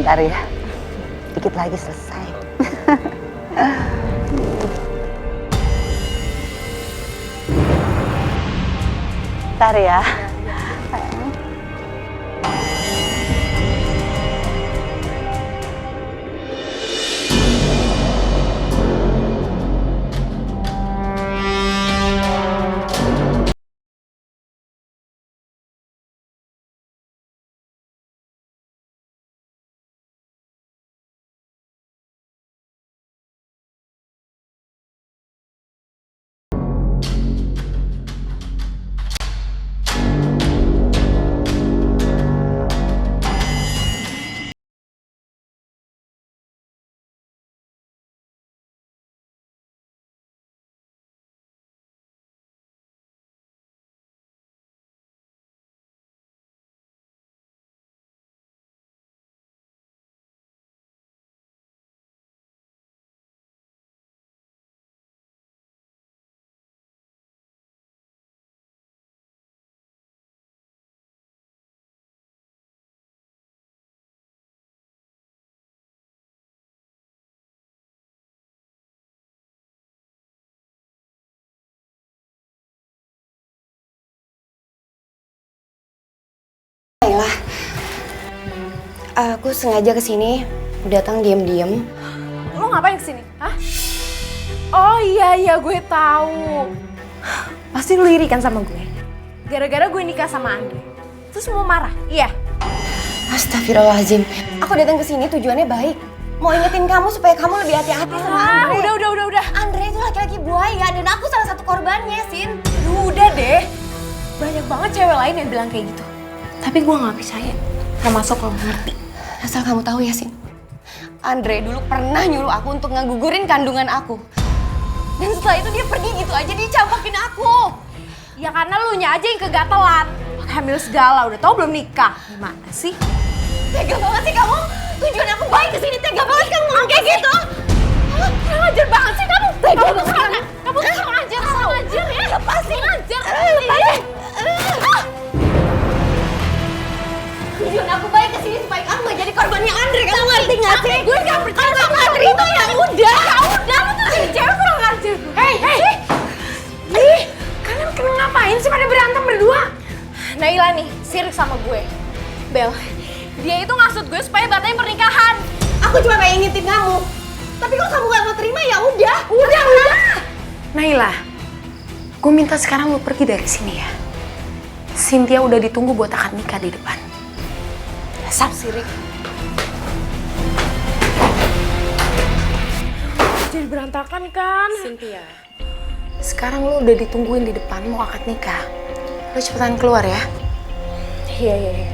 Sebentar ya, dikit lagi selesai. Bentar ya. Baiklah, aku sengaja kesini, datang diam-diam. Lo ngapain kesini? Hah? Oh iya gue tahu. Pasti lo iri kan sama gue. Gara-gara gue nikah sama Andre. Terus mau marah? Iya. Astagfirullahaladzim, aku datang kesini tujuannya baik. Mau ingetin kamu supaya kamu lebih hati-hati sama Andre. Udah. Andre itu laki-laki buaya dan aku salah satu korbannya, Sin. Udah deh. Banyak banget cewek lain yang bilang kayak gitu. Tapi gue gak percaya, termasuk lo ngerti. Asal kamu tahu ya, Sin. Andre dulu pernah nyuruh aku untuk ngegugurin kandungan aku. Dan setelah itu dia pergi gitu aja, dia campokin aku. Ya karena lu nya aja yang kegatelan. Pakai hamil segala, udah tau belum nikah. Gimana sih? Tega banget sih kamu. Tujuan aku baik kesini, tega banget kamu ngomong kayak gitu. Kurang ajar banget sih kamu. Tega banget. Kamu kurang ajar ya. Lepasin. Ajar. Tujuan aku baik kesini supaya kamu gak jadi korbannya Andre. Kamu ngerti gak sih? Gue gak percaya sama Andre itu ya udah. Ya udah, lu tuh jadi cewek kurang ajar. Hei. Ih, kalian ngapain sih pada berantem berdua? Naila nih, sirik sama gue. Bel, dia itu ngasut gue supaya batalin pernikahan. Aku cuma pengen ngingetin kamu. Tapi kalau kamu gak mau terima ya udah. Udah. Naila, gue minta sekarang lu pergi dari sini ya. Cynthia udah ditunggu buat akad nikah di depan. Dasar sirik. Jadi berantakan kan? Cynthia, sekarang lu udah ditungguin di depan mau akad nikah. Lu cepetan keluar ya. Iya.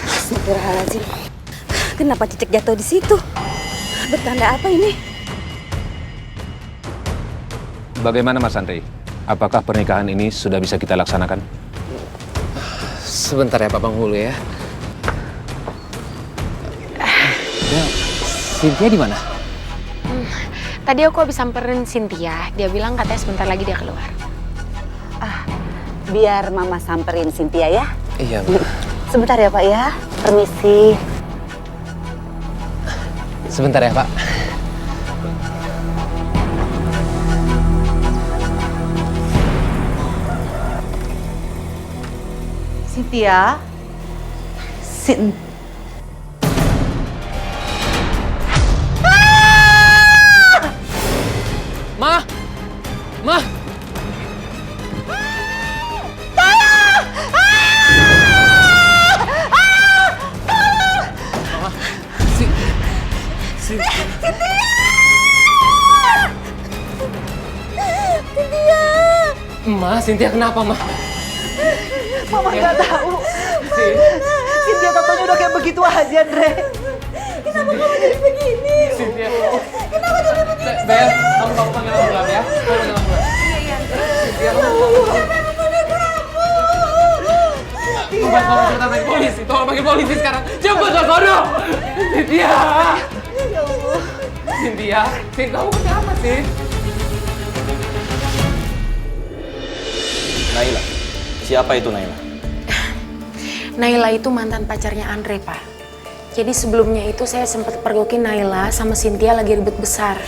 Astagfirullahaladzim. Kenapa Cicek jatuh di situ? Bertanda apa ini? Bagaimana Mas Andre? Apakah pernikahan ini sudah bisa kita laksanakan? Sebentar ya Pak Penghulu ya. Cynthia di mana? Tadi aku habis samperin Cynthia, dia bilang katanya sebentar lagi dia keluar. Biar Mama samperin Cynthia ya. Iya, Mbak. Sebentar ya Pak ya, permisi. Sebentar ya, Pak. Cynthia. Ma! Ma! Ma, Cynthia kenapa, Ma? Mama nggak tahu. Cynthia totonya udah kayak begitu aja, Andre. Kenapa kamu jadi begini? Cynthia. Kenapa jadi begini? Bel, kamu panggil ambulans ya. Kamu panggil ambulans. Iya. Cynthia, kamu kamu kita panggil polisi. Tolong panggil polisi sekarang. Cepat ke sono. Cynthia. Cynthia, kamu kenapa sih? Naila, siapa itu Naila? Naila itu mantan pacarnya Andre, Pak. Jadi sebelumnya itu saya sempat pergokin Naila sama Cynthia lagi ribut besar.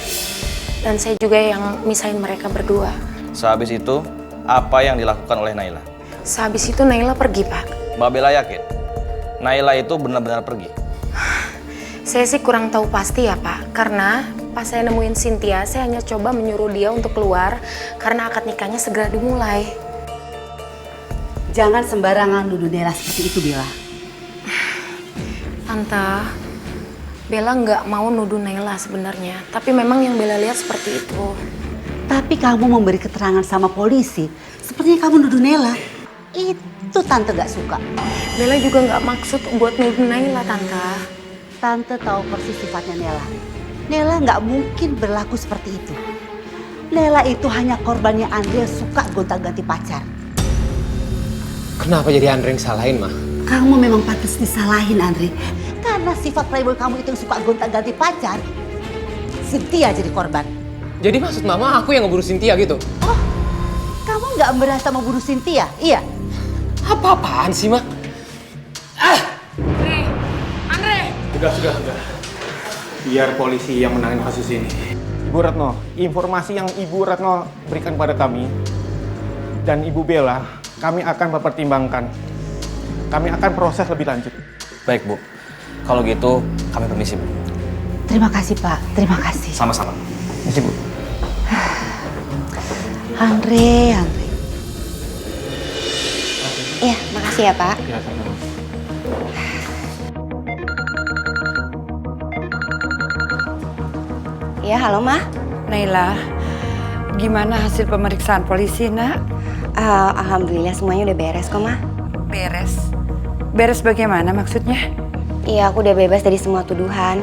Dan saya juga yang misahin mereka berdua. Sehabis itu, apa yang dilakukan oleh Naila? Sehabis itu Naila pergi, Pak. Mbak Bella yakin? Naila itu benar-benar pergi? Saya sih kurang tahu pasti ya, Pak. Karena pas saya nemuin Cynthia, saya hanya coba menyuruh dia untuk keluar karena akad nikahnya segera dimulai. Jangan sembarangan nuduh Nela seperti itu, Bella. Tante, Bella nggak mau nuduh Naila sebenarnya. Tapi memang yang Bella lihat seperti itu. Tapi kamu memberi keterangan sama polisi, sepertinya kamu nuduh Nela. Itu Tante gak suka. Bella juga nggak maksud buat nuduh Naila, Tante. Tante tahu persis sifatnya Nela. Nela nggak mungkin berlaku seperti itu. Nela itu hanya korbannya Andre yang suka gonta-ganti pacar. Kenapa jadi Andre yang salahin, Ma? Kamu memang pantas disalahin, Andre. Karena sifat playboy kamu itu yang suka gonta-ganti pacar. Cynthia jadi korban. Jadi maksud Mama aku yang ngebunuh Cynthia gitu? Oh, kamu nggak merasa membunuh Cynthia, iya? Apa-apaan sih, Ma? Sudah. Biar polisi yang menangani kasus ini. Ibu Retno, informasi yang Ibu Retno berikan pada kami dan Ibu Bella, kami akan mempertimbangkan. Kami akan proses lebih lanjut. Baik, Bu. Kalau gitu, kami permisi, Bu. Terima kasih, Pak. Terima kasih. Sama-sama. Misi, Bu. Andre. Iya, makasih ya, Pak. Ya, sama-sama. Ya, halo, Ma. Naila, gimana hasil pemeriksaan polisi, Nak? Alhamdulillah semuanya udah beres kok, Ma. Beres. Beres bagaimana maksudnya? Iya, aku udah bebas dari semua tuduhan.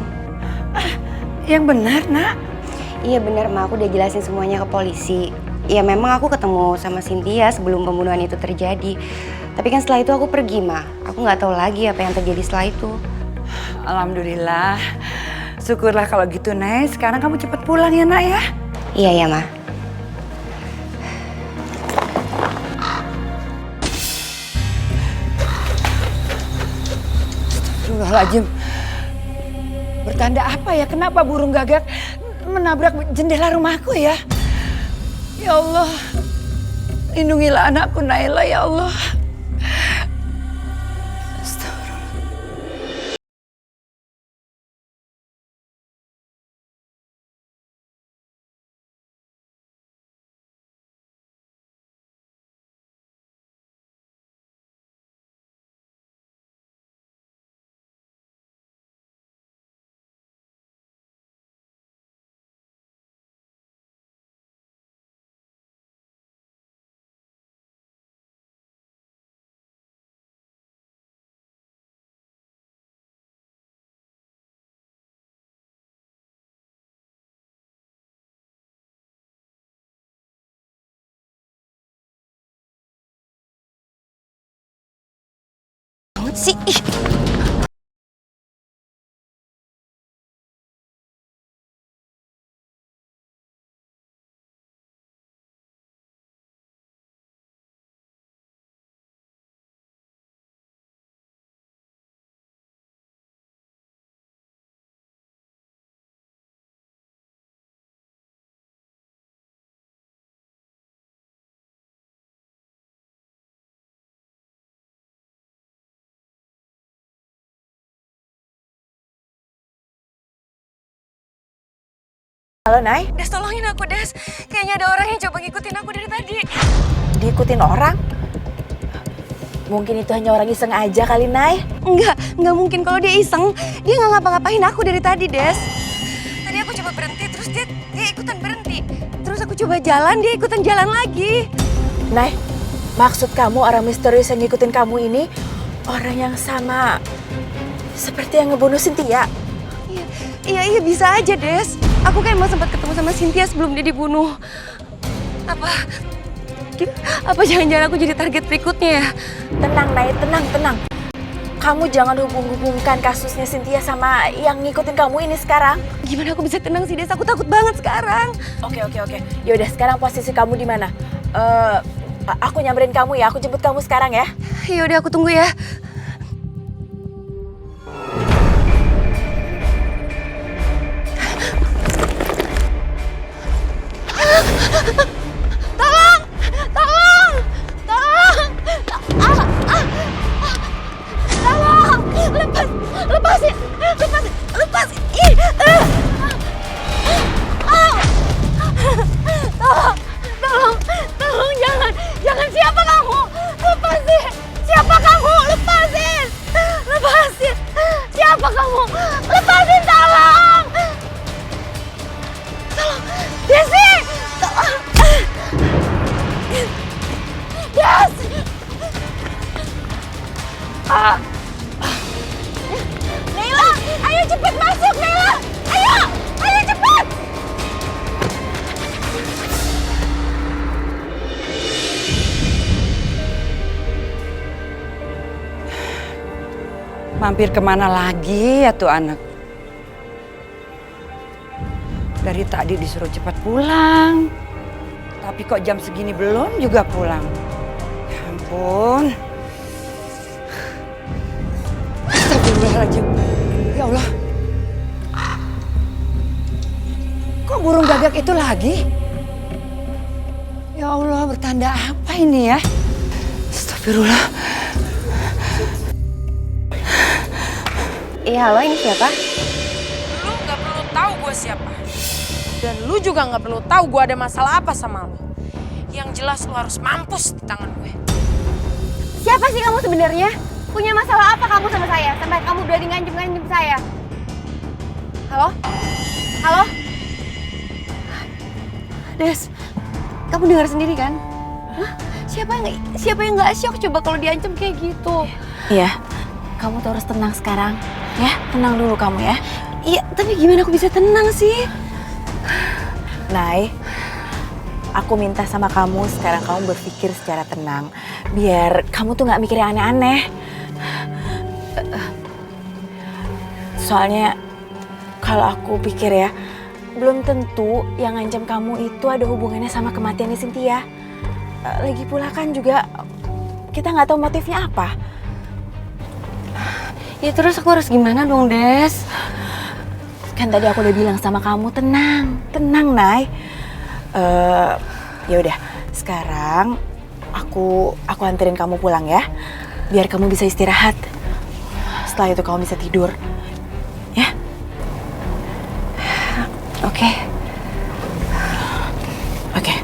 Yang benar, Nak. Iya benar, Ma. Aku udah jelasin semuanya ke polisi. Ya memang aku ketemu sama Cynthia sebelum pembunuhan itu terjadi. Tapi kan setelah itu aku pergi, Ma. Aku nggak tahu lagi apa yang terjadi setelah itu. Alhamdulillah. Syukurlah kalau gitu, Nay. Sekarang kamu cepat pulang ya, Nak ya? Iya ya, Ma. Astagfirullahaladzim. Bertanda apa ya? Kenapa burung gagak menabrak jendela rumahku ya? Ya Allah. Lindungilah anakku Naila ya Allah. Banget sih. Ih. Halo, Nay. Des, tolongin aku, Des. Kayaknya ada orang yang coba ngikutin aku dari tadi. Diikutin orang? Mungkin itu hanya orang iseng aja kali, Nay. Enggak mungkin kalau dia iseng. Dia nggak ngapa-ngapain aku dari tadi, Des. Tadi aku coba berhenti, terus dia ikutan berhenti. Terus aku coba jalan, dia ikutan jalan lagi. Nay, maksud kamu orang misterius yang ngikutin kamu ini orang yang sama seperti yang ngebunuh Cynthia? Iya bisa aja, Des. Aku kan emang sempat ketemu sama Cynthia sebelum dia dibunuh. Apa jangan-jangan aku jadi target berikutnya ya? Tenang, Nay, tenang. Kamu jangan hubung-hubungkan kasusnya Cynthia sama yang ngikutin kamu ini sekarang. Gimana aku bisa tenang sih, Des? Aku takut banget sekarang. Oke. Yaudah, sekarang posisi kamu di mana? Aku nyamperin kamu ya, aku jemput kamu sekarang ya. Yaudah aku tunggu ya. Naila, ayo cepet masuk Naila. Ayo cepet. Mampir kemana lagi ya tuh anak? Dari tadi disuruh cepat pulang. Tapi kok jam segini belum juga pulang. Ya ampun. Astagfirullahaladzim. Ya Allah. Kok burung gagak itu lagi? Ya Allah, bertanda apa ini ya? Astagfirullah. Iya, halo, ini siapa? Lu gak perlu tahu gue siapa. Dan lu juga gak perlu tahu gue ada masalah apa sama lu. Yang jelas lu harus mampus di tangan gue. Siapa sih kamu sebenarnya? Punya masalah apa kamu sama saya? Sampai kamu berani ngancem-ngancem saya? Halo? Halo? Des, kamu dengar sendiri kan? Hah? Siapa yang nggak syok coba kalau diancam kayak gitu? Iya, kamu tuh harus tenang sekarang. Ya, tenang dulu kamu ya. Iya, tapi gimana aku bisa tenang sih? Nay, aku minta sama kamu sekarang kamu berpikir secara tenang. Biar kamu tuh gak mikir yang aneh-aneh. Soalnya kalau aku pikir ya, belum tentu yang ngancam kamu itu ada hubungannya sama kematiannya Cynthia. Lagi pula kan juga kita nggak tahu motifnya apa. Ya terus aku harus gimana dong, Des? Kan tadi aku udah bilang sama kamu tenang, Nay. Ya udah, sekarang aku anterin kamu pulang ya, biar kamu bisa istirahat. Setelah itu kamu bisa tidur, ya? Oke. Oke.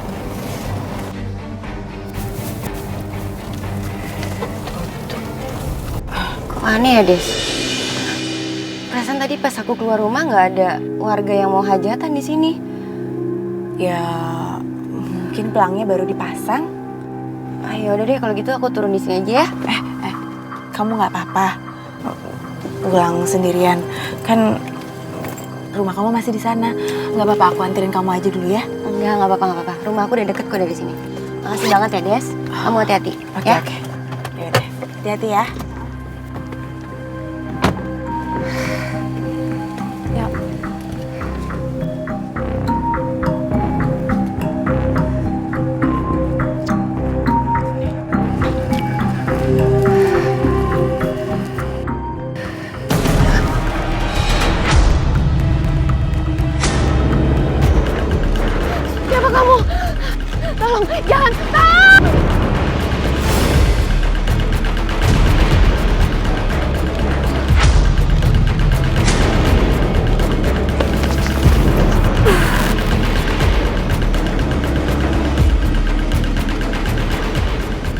Kok aneh ya, Des? Perasaan tadi pas aku keluar rumah nggak ada warga yang mau hajatan di sini. Ya, mungkin pelangnya baru dipasang. Ayo udah deh kalau gitu aku turun di sini aja ya. Kamu nggak apa-apa pulang sendirian, kan rumah kamu masih di sana. Nggak apa-apa, aku anterin kamu aja dulu ya. Enggak apa-apa. Rumah aku udah deket kok dari sini. Makasih banget ya, Des. Kamu hati-hati. Oke. Ya udah, hati-hati ya. Yuk. Siapa kamu? Tolong, jangan.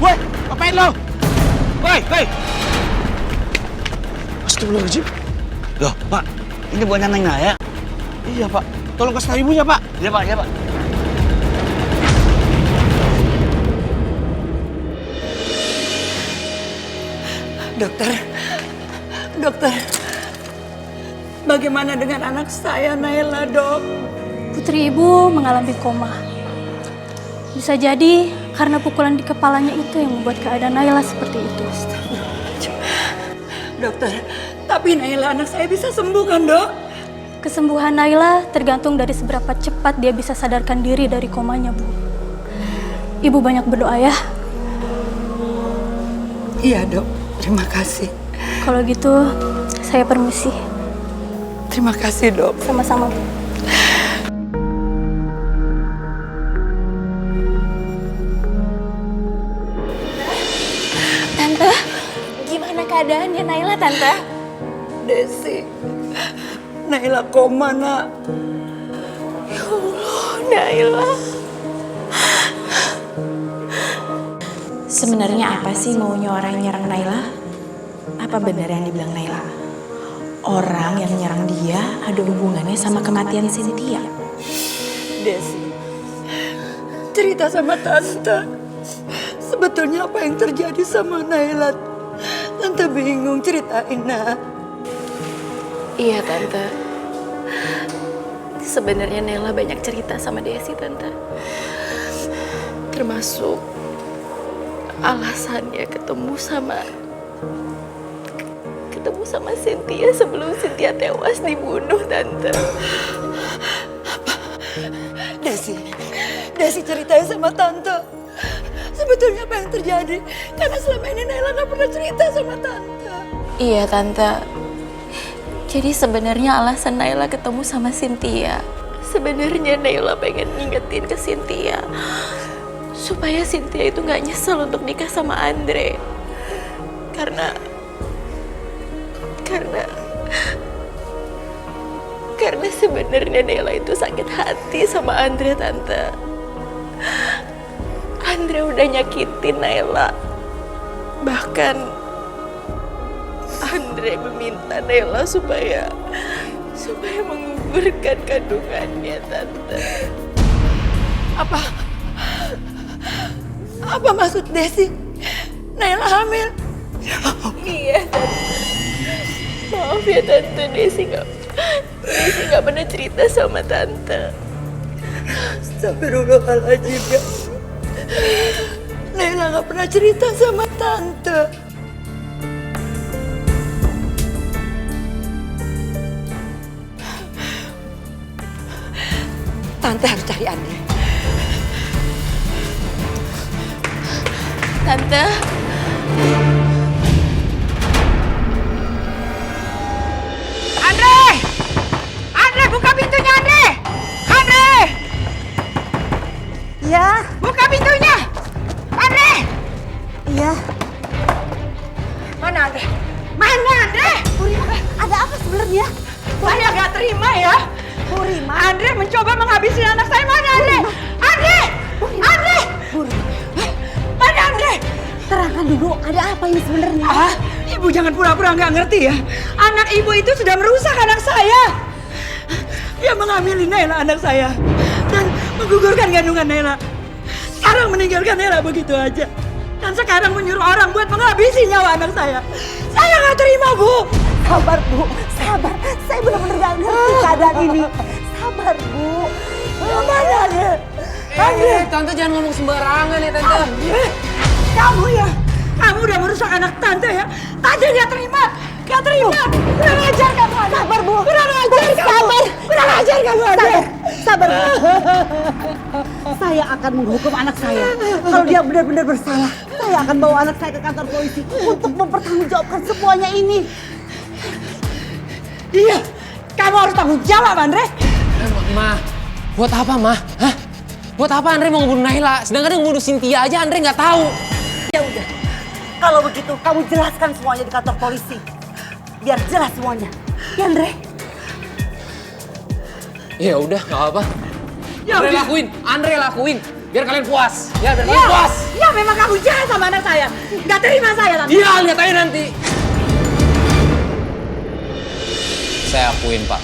Woi, ngapain lo? Woi. Astagfirullahaladzim. Loh, Pak, ini bukannya Neng Naya? Iya, Pak. Tolong kasih tahu ibunya, Pak. Iya, Pak. Dokter, bagaimana dengan anak saya, Naila, Dok? Putri ibu mengalami koma. Bisa jadi karena pukulan di kepalanya itu yang membuat keadaan Naila seperti itu. Dokter, tapi Naila anak saya bisa sembuh kan, Dok? Kesembuhan Naila tergantung dari seberapa cepat dia bisa sadarkan diri dari komanya, Bu. Ibu banyak berdoa ya. Iya dok, terima kasih. Kalau gitu, saya permisi. Terima kasih dok. Sama-sama. Tante, gimana keadaannya Naila, Tante? Desi, Naila koma nak. Ya Allah, Naila. Sebenarnya apa sih maunya orang yang nyerang Naila? Apa benar yang dibilang Naila? Orang yang nyerang dia ada hubungannya sama kematian Cynthia. Desi, cerita sama Tante. Sebetulnya apa yang terjadi sama Naila? Tante bingung, ceritain nak. Iya Tante. Sebenarnya Naila banyak cerita sama Desi Tante. Termasuk alasannya ketemu sama Cynthia sebelum Cynthia tewas dibunuh, Tante. Apa? Desi ceritain sama Tante. Sebetulnya apa yang terjadi? Karena selama ini Naila gak pernah cerita sama Tante. Iya Tante. Jadi sebenarnya alasan Naila ketemu sama Cynthia, sebenarnya Naila pengen ngingetin ke Cynthia supaya Cynthia itu gak nyesel untuk nikah sama Andre. Karena sebenarnya Naila itu sakit hati sama Andre, Tante. Andre udah nyakitin Naila. Bahkan Andre meminta Naila supaya menggugurkan kandungannya, Tante. Apa maksud Desi? Naila hamil? Iya, Tante. Maaf ya, Tante. Desi gak pernah cerita sama Tante. Astagfirullahaladzim ya. Naila gak pernah cerita sama Tante. Tante harus cari Andre. Tante. Andre, buka pintunya, Andre! Andre! Ya, Buka pintunya! Andre! iya. Mana Andre? Mana Andre? Purima, ada apa sebenarnya? Saya gak terima ya. Purima. Andre mencoba menghabisi anak saya. Mana Andre? Andre! Andre! Mana Andre? Terangkan dulu, ada apa ini sebenarnya? Ibu jangan pura-pura nggak ngerti ya. Anak ibu itu sudah merusak anak saya. Dia mengambil Naila, anak saya, dan menggugurkan kandungan Naila. Sekarang meninggalkan Naila begitu aja. Dan sekarang menyuruh orang buat menghabisi nyawa anak saya. Saya nggak terima, Bu. Sabar, Bu. Sabar. Saya benar-benar gak ngerti keadaan ini. Sabar, Bu. Mana Andre? Andre! Tante jangan ngomong sembarangan ya, Tante. Andre! Kamu ya? Kamu udah merusak anak Tante ya? Tante nggak terima. Nggak terima. Kurang ajar kamu, Andre. Sabar, Bu. Kurang ajar kamu. Sabar. Kurang ajar kamu, Andre. Sabar, Bu. Saya akan menghukum anak saya. Kalau dia benar-benar bersalah, saya akan bawa anak saya ke kantor polisi untuk mempertanggungjawabkan semuanya ini. Iya, kamu harus tanggung jawab, Andre. Ma, buat apa, Ma? Hah? Buat apa Andre mau ngebunuh Naila? Sedangkan yang ngebunuh Cynthia aja Andre nggak tahu. Ya udah, kalau begitu kamu jelaskan semuanya di kantor polisi. Biar jelas semuanya. Ya, Andre? Ya udah, nggak apa-apa. Ya Andre udah. lakuin. Biar kalian puas. Ya, biar kalian puas. Ya memang kamu jahat sama anak saya. Nggak terima saya, Tante. Iya, lihat aja nanti. Saya akuin, Pak.